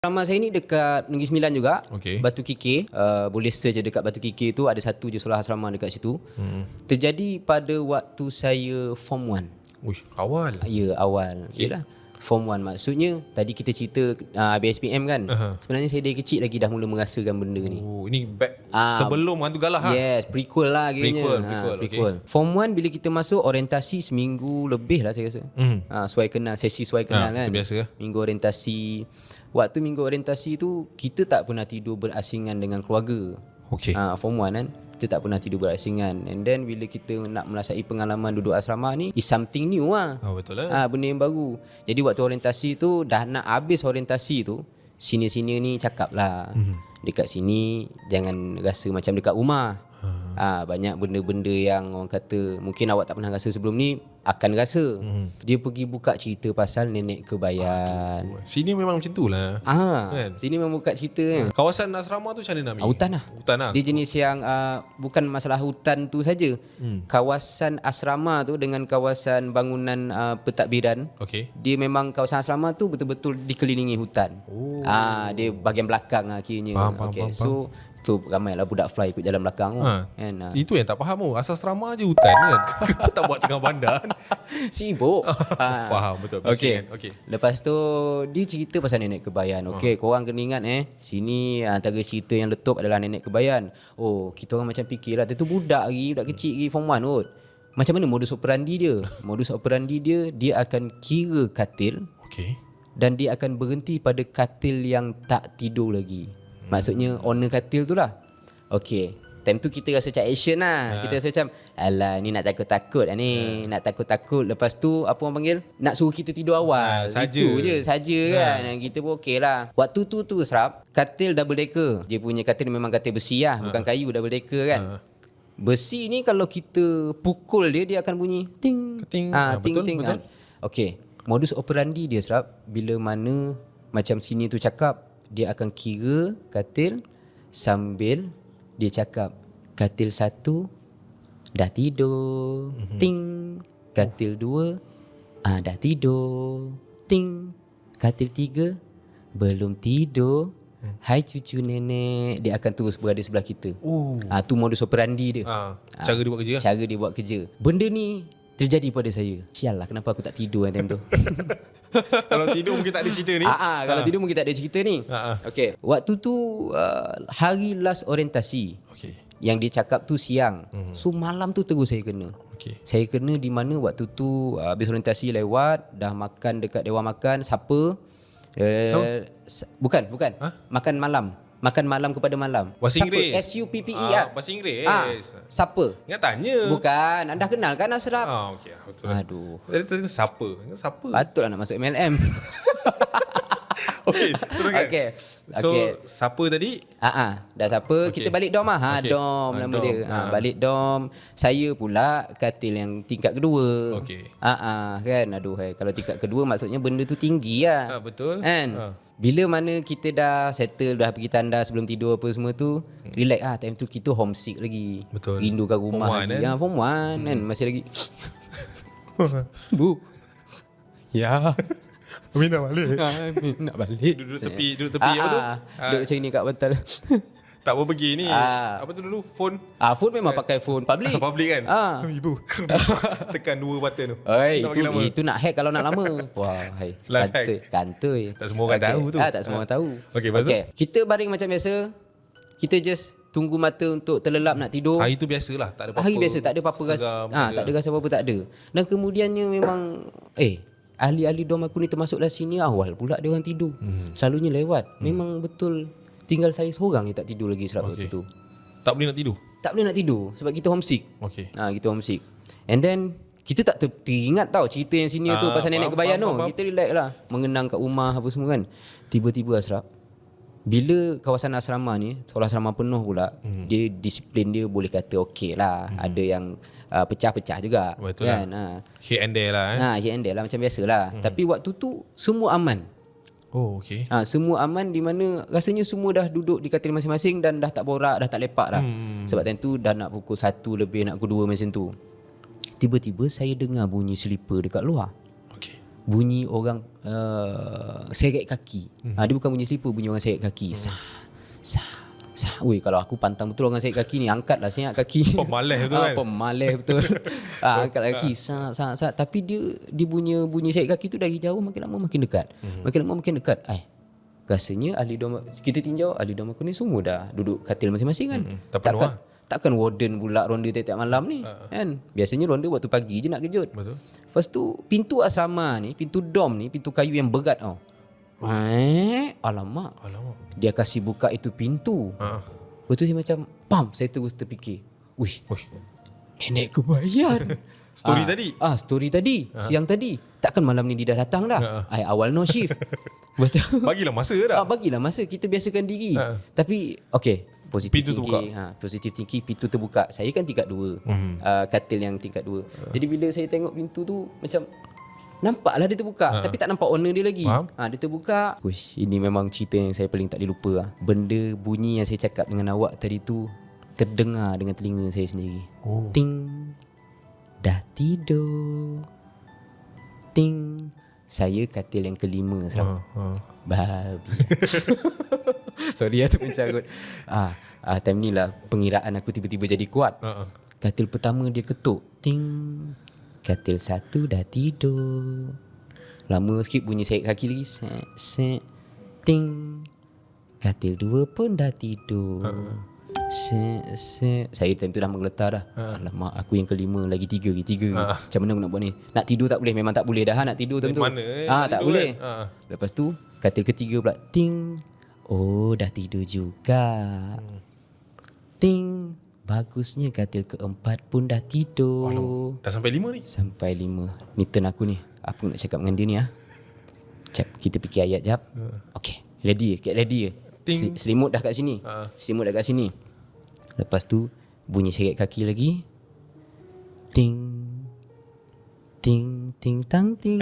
Asrama saya ni dekat Negeri Sembilan juga. Okey. Batu Kikir. Boleh search je dekat Batu Kikir tu. Ada satu je sekolah asrama dekat situ. Terjadi pada waktu saya Form 1. Uish, awal. Ya, awal. Okay. Yelah. Form 1 maksudnya tadi kita cerita BSPM kan. Sebenarnya saya dari kecil lagi dah mula merasakan benda ni. Oh, ini back sebelum sebelum Hantu Galah. Yes, prequel lah akhirnya. Prequel. Form 1 bila kita masuk orientasi seminggu lebih lah saya rasa. Suai kenal, sesi suai kenal kan. Itu biasa. Minggu orientasi. Waktu minggu orientasi tu kita tak pernah tidur berasingan dengan keluarga. Okey. Form 1 kan. Kita tak pernah tidur berasingan. And then bila kita nak merasai pengalaman duduk asrama ni, is something new lah. Betul lah. Benda yang baru. Jadi waktu orientasi tu, dah nak habis orientasi tu, senior-senior ni cakap lah, dekat sini jangan rasa macam dekat rumah. Banyak benda-benda yang orang kata mungkin awak tak pernah rasa sebelum ni akan rasa. Dia pergi buka cerita pasal nenek kebayan. Sini memang macam tu lah. Kan? Sini memang buka cerita kan. Kawasan asrama tu macam mana nak ambil? Hutan lah. Hutan lah. Dia jenis yang bukan masalah hutan tu saja. Kawasan asrama tu dengan kawasan bangunan pentadbiran. Okey. Dia memang kawasan asrama tu betul-betul dikelilingi hutan. Dia bahagian belakang akhirnya. Faham. So ramailah budak fly ikut jalan belakang tu. Kan? Itu yang tak faham tu. Asal asrama je hutan kan. Kenapa tak buat tengah bandar? Sibuk. Faham betul. Okey. Okey. Lepas tu dia cerita pasal nenek kebayan. Okey, korang kena ingat sini antara cerita yang letup adalah nenek kebayan. Oh, kita orang macam fikirlah tu budak kecil lagi form 1 kot. Macam mana modus operandi dia? Modus operandi dia akan kira katil. Okey. Dan dia akan berhenti pada katil yang tak tidur lagi. Maksudnya owner katil tu lah. Okey. Time tu kita rasa macam action lah. Kita rasa macam alah ni nak takut-takut lah ni. Nak takut-takut. Lepas tu apa orang panggil? Nak suruh kita tidur awal. Itu je saja kan. Kita pun okey lah. Waktu tu serap katil double decker. Dia punya katil memang katil besi lah. Bukan kayu, double decker kan. Besi ni kalau kita pukul dia akan bunyi ting. Ting. Ting. Okey. Modus operandi dia serap. Bila mana macam sini tu cakap, dia akan kira katil sambil dia cakap katil 1 dah tidur. Ting. Katil 2 dah tidur. Ting. Katil 3 belum tidur. Hai cucu nenek. Dia akan terus berada sebelah kita. Tu modus operandi dia. Cara dia buat kerja lah. Cara dia buat kerja. Benda ni terjadi pada saya. Sial lah kenapa aku tak tidur time tu. Kalau tidur mungkin tak ada cerita ni. Kalau tidur mungkin tak ada cerita ni. Okey. Waktu tu hari last orientasi. Okey. Yang dia cakap tu siang. So malam tu terus saya kena. Okey. Saya kena di mana waktu tu habis orientasi lewat, dah makan dekat dewan makan, siapa? Bukan. Makan malam. Makan malam kepada malam. Bahasa Inggeris. SUPPE Bahasa Inggeris. Siapa? Ingat tanya. Bukan. Anda kenal kan Asraf? Okey. Betul. Aduh. Tadi siapa? Patutlah nak masuk MLM. Okey, teruskan. Okey. So, siapa tadi? Dah siapa? Okey. Kita balik dom lah. Okey. Dom nama Dom. dia. Balik dom. Saya pula katil yang tingkat kedua. Okey. Kan. Aduh, kalau tingkat kedua maksudnya benda tu tinggi lah. Betul. Kan? Bila mana kita dah settle, dah pergi tanda sebelum tidur apa semua tu, relax time tu kita homesick lagi. Betul. Rindukan rumah lagi. Form 1 kan. Masih lagi. Bu. Ya. Amin nak balik. Nak balik. Duduk tepi apa tu? Duduk macam ni kat bantal. Tak mau pergi ni. Apa tu dulu? Phone. Phone memang pakai phone public. Public kan? Ibu. Tekan 2 button tu. Itu nak hack kalau nak lama. Wah, kantoi. Tak semua orang tahu tu. Tak semua orang tahu. Okey, lepas tu? Kita baring macam biasa. Kita just tunggu mata untuk terlelap nak tidur. Hari tu biasalah, tak ada apa-apa. Hari biasa, tak ada apa-apa rasa. Tak ada rasa apa-apa, tak ada. Dan kemudiannya memang ahli-ahli dom aku ni termasuklah sini awal pula dia orang tidur. Selalunya lewat. Memang betul tinggal saya seorang yang tak tidur lagi sebab waktu tu. Tak boleh nak tidur? Tak boleh nak tidur sebab kita homesick. Okey. Kita homesick. And then kita tak teringat tau cerita yang sini tu pasal nenek kebayan tu. Kita relax lah, mengenang kat rumah apa semua kan. Tiba-tiba Asraf, bila kawasan asrama ni, sekolah asrama penuh pula, dia disiplin dia boleh kata okey lah. Ada yang pecah-pecah juga. Betul kan? Here and there lah. Here and there lah macam biasa lah. Tapi waktu tu semua aman. Oh, okey. Semua aman di mana rasanya semua dah duduk di katil masing-masing dan dah tak borak, dah tak lepak dah. Sebab time tu dah nak pukul 1 lebih, nak pukul 2 macam tu. Tiba-tiba saya dengar bunyi slipper dekat luar. Okey. bunyi orang seret kaki. Dia bukan bunyi slipper, bunyi orang seret kaki. Sah. Ui, kalau aku pantang betul orang seret kaki ni, angkatlah senyap kaki. Pemalih betul kan? Pemalih betul. Angkat kaki. Sah. Tapi dia bunyi seret kaki tu dari jauh makin lama makin dekat. Makin lama makin dekat. Rasanya ahli doma, kita tinjau ahli doma aku ni semua dah duduk katil masing-masing kan. Takkan warden pula ronda tiap-tiap malam ni kan. Biasanya ronda waktu pagi je nak kejut. Betul. Lepas tu pintu asrama ni, pintu dom ni, pintu kayu yang berat tau. Alamak. Dia kasih buka itu pintu. Lepas tu saya macam saya terus terfikir, Wih. Nenek aku bayar. Story tadi. Story tadi. Siang tadi. Takkan malam ni dia dah datang dah. Awal no shift. Betul. Bagilah masa dah. Bagilah masa, kita biasakan diri. Tapi positif pintu thinking. Positif thinking, pintu terbuka. Saya kan tingkat 2. Katil yang tingkat 2. Jadi bila saya tengok pintu tu macam nampaklah dia terbuka, tapi tak nampak owner dia lagi. Dia terbuka. Uish, ini memang cerita yang saya paling tak boleh lupa. Benda bunyi yang saya cakap dengan awak tadi tu terdengar dengan telinga saya sendiri. Ting. Dah tidur. Ting. Saya katil yang kelima sekarang. Babi. Sorry tu mencarut. Time ni lah pengiraan aku tiba-tiba jadi kuat. Katil pertama dia ketuk. Ting. Katil 1 dah tidur. Lama sikit bunyi seret kaki lagi. Set. Ting. Katil 2 pun dah tidur. Set. Saya time tu dah menggeletar dah. Alamak, aku yang kelima, lagi 3 Macam mana aku nak buat ni? Nak tidur tak boleh, memang tak boleh dah nak tidur time tu. Tak boleh. Lepas tu katil ketiga pula. Ting. Oh, dah tidur juga. Ting. Bagusnya katil keempat pun dah tidur. Dah sampai 5 ni? Sampai 5. Ni turn aku ni. Apa nak cakap dengan dia ni Jap, kita fikir ayat jap. Okay, ready. Get ready. Selimut dah kat sini. Selimut dah kat sini. Lepas tu bunyi seret kaki lagi. Ting. Ting ting tang ting.